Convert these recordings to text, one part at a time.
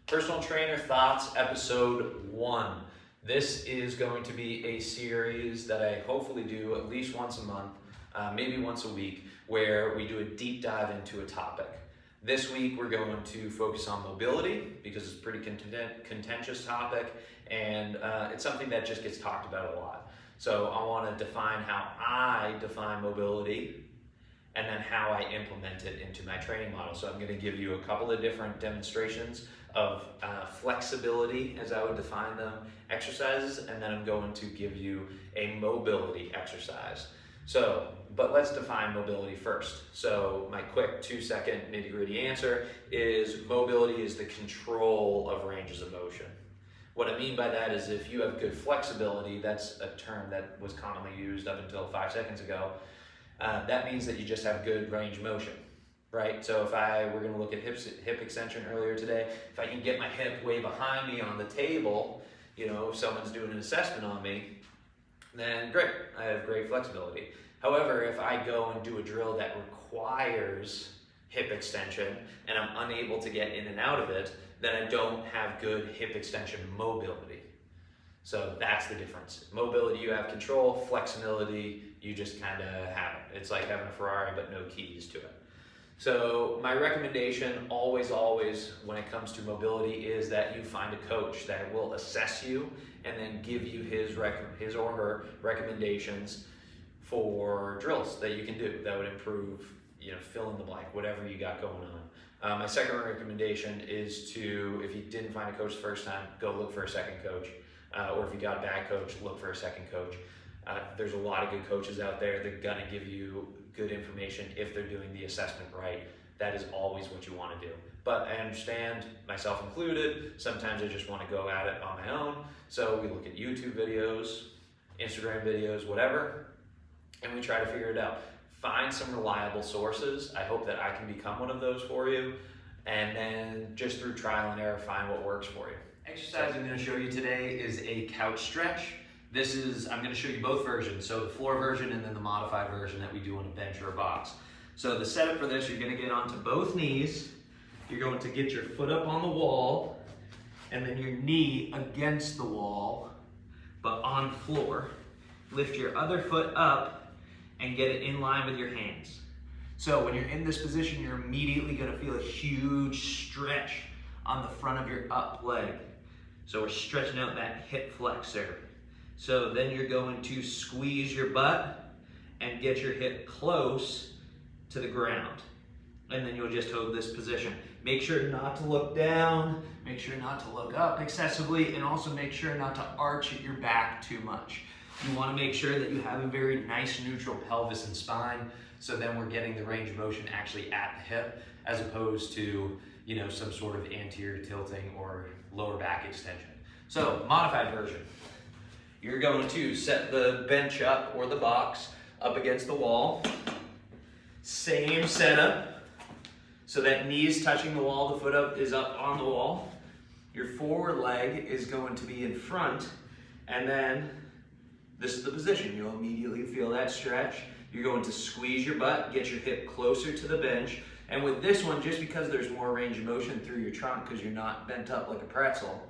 Personal Trainer Thoughts, episode 1. This is going to be a series that I hopefully do at least once a month, maybe once a week, where we do a deep dive into a topic. This week we're going to focus on mobility because it's a pretty contentious topic, and it's something that just gets talked about a lot. So I want to define how I define mobility and then how I implement it into my training model. So I'm going to give you a couple of different demonstrations of flexibility, as I would define them, exercises, and then I'm going to give you a mobility exercise. But let's define mobility first. So my quick 2-second nitty-gritty answer is mobility is the control of ranges of motion. What I mean by that is if you have good flexibility, that's a term that was commonly used up until 5 seconds ago, that means that you just have good range of motion, right? So we're gonna look at hip extension earlier today, if I can get my hip way behind me on the table, if someone's doing an assessment on me, then great, I have great flexibility. However, if I go and do a drill that requires hip extension and I'm unable to get in and out of it, then I don't have good hip extension mobility. So that's the difference. Mobility, you have control. Flexibility, you just kind of have it. It's like having a Ferrari but no keys to it. So my recommendation always, when it comes to mobility is that you find a coach that will assess you and then give you his or her recommendations for drills that you can do that would improve, fill in the blank, whatever you got going on. My second recommendation is to, if you didn't find a coach the first time, go look for a second coach. Or if you got a bad coach, look for a second coach. There's a lot of good coaches out there. They're gonna give you good information if they're doing the assessment right. That is always what you wanna do. But I understand, myself included, sometimes I just wanna go at it on my own. So we look at YouTube videos, Instagram videos, whatever, and we try to figure it out. Find some reliable sources. I hope that I can become one of those for you. And then just through trial and error, find what works for you. Exercise I'm going to show you today is a couch stretch. I'm going to show you both versions, so the floor version and then the modified version that we do on a bench or a box. So the setup for this, you're going to get onto both knees. You're going to get your foot up on the wall and then your knee against the wall, but on the floor. Lift your other foot up and get it in line with your hands. So when you're in this position, you're immediately going to feel a huge stretch on the front of your up leg. So we're stretching out that hip flexor. So then you're going to squeeze your butt and get your hip close to the ground. And then you'll just hold this position. Make sure not to look down, make sure not to look up excessively, and also make sure not to arch at your back too much. You want to make sure that you have a very nice neutral pelvis and spine, so then we're getting the range of motion actually at the hip, as opposed to some sort of anterior tilting or lower back extension. So, modified version. You're going to set the bench up or the box up against the wall. Same setup. So that knee is touching the wall, the foot up is up on the wall. Your forward leg is going to be in front, and then this is the position. You'll immediately feel that stretch. You're going to squeeze your butt, get your hip closer to the bench. And with this one, just because there's more range of motion through your trunk because you're not bent up like a pretzel,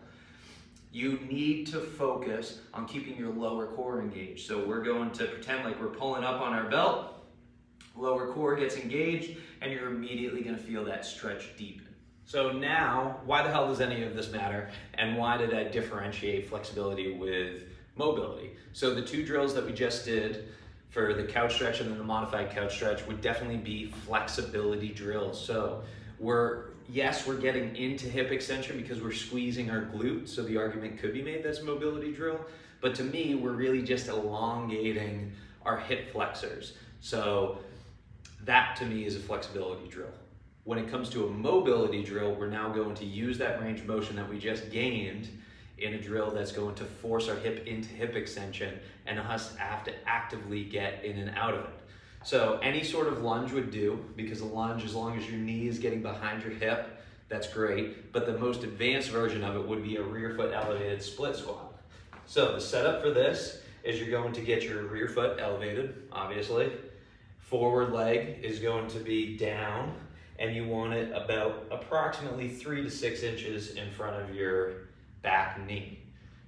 you need to focus on keeping your lower core engaged. So we're going to pretend like we're pulling up on our belt, lower core gets engaged, and you're immediately gonna feel that stretch deepen. So now, why the hell does any of this matter? And why did I differentiate flexibility with mobility? So the two drills that we just did for the couch stretch and then the modified couch stretch would definitely be flexibility drills. So we're getting into hip extension because we're squeezing our glute, so the argument could be made that's a mobility drill, but to me, we're really just elongating our hip flexors. So that to me is a flexibility drill. When it comes to a mobility drill, we're now going to use that range of motion that we just gained in a drill that's going to force our hip into hip extension and us have to actively get in and out of it. So any sort of lunge would do, because a lunge, as long as your knee is getting behind your hip, that's great. But the most advanced version of it would be a rear foot elevated split squat. So the setup for this is you're going to get your rear foot elevated, obviously. Forward leg is going to be down, and you want it about approximately 3 to 6 inches in front of your back knee.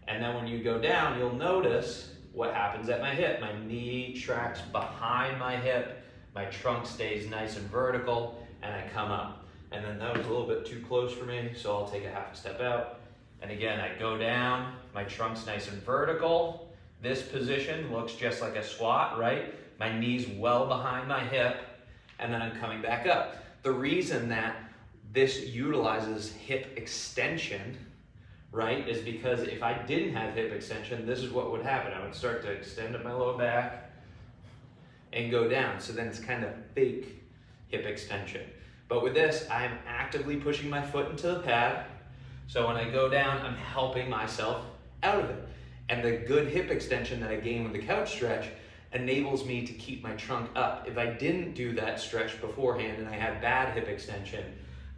And then when you go down, you'll notice what happens at my hip. My knee tracks behind my hip, my trunk stays nice and vertical, and I come up. And then that was a little bit too close for me, so I'll take a half a step out. And again, I go down, my trunk's nice and vertical. This position looks just like a squat, right? My knee's well behind my hip, and then I'm coming back up. The reason that this utilizes hip extension, right, is because if I didn't have hip extension, this is what would happen. I would start to extend at my lower back and go down. So then it's kind of fake hip extension. But with this, I'm actively pushing my foot into the pad. So when I go down, I'm helping myself out of it. And the good hip extension that I gain with the couch stretch enables me to keep my trunk up. If I didn't do that stretch beforehand and I had bad hip extension,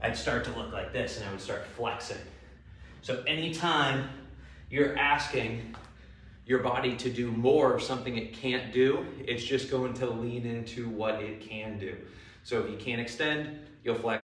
I'd start to look like this and I would start flexing. So anytime you're asking your body to do more of something it can't do, it's just going to lean into what it can do. So if you can't extend, you'll flex.